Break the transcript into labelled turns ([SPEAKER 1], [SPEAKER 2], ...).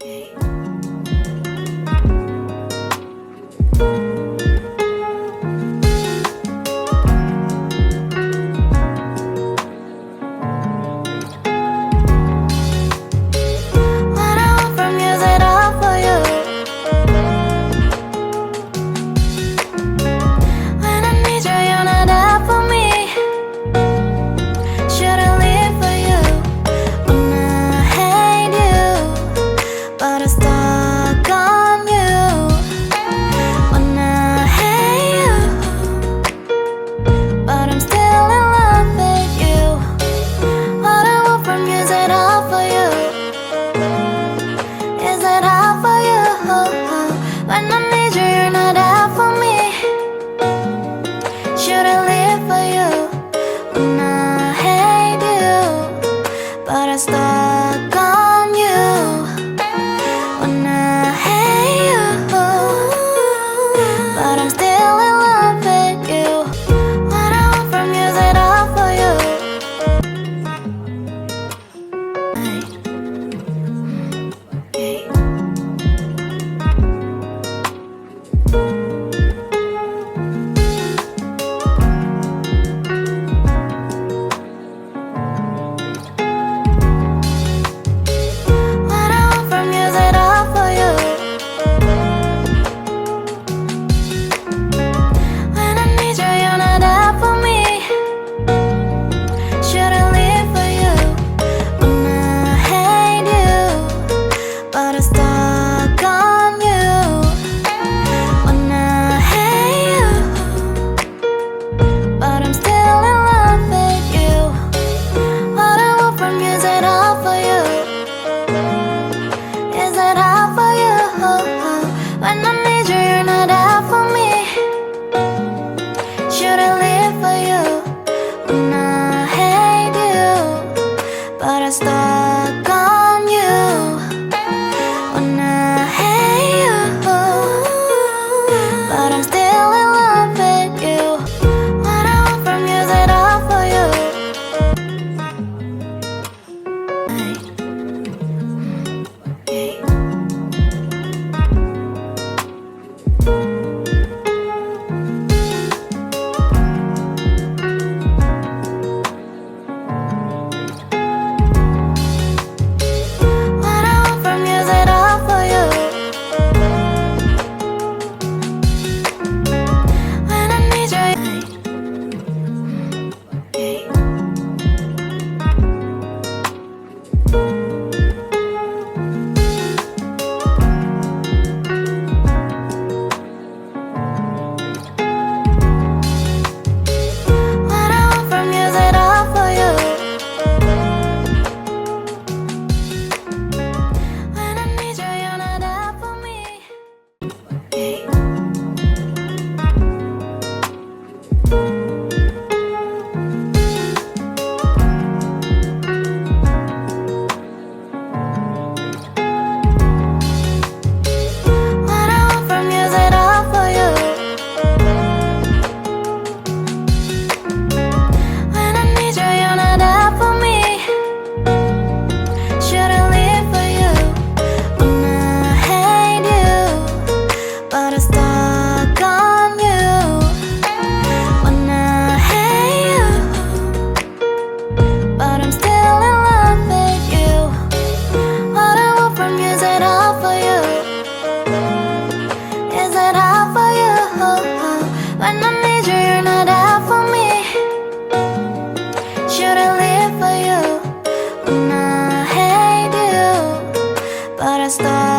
[SPEAKER 1] Stuck on you when I hate you, but I'm still in love with you. What I want from you is it all for you. Stuck on you when I hate you, but I'm still in love with you. What I want from you is it all for you. Is it all for you? When I need you, you're not out for me. Should I live for you when I hate you, but I'm stuck on you. When I hate you, but I'm still in love with you. What I want from you is it all for you. What I want from you is it all for you. When I need you. What I want from you is it all for you. When I need you, you're not out for me. What I want from you is it all for you. When I need you, you're not out for me. Should I live for you when I hate you, but I'm stuck on you. When I hate you, but I'm still in love with you. What I want from you is it all for you. Is it all for you? When I need you, you're not out for me. Should I live for you when I hate you, but I start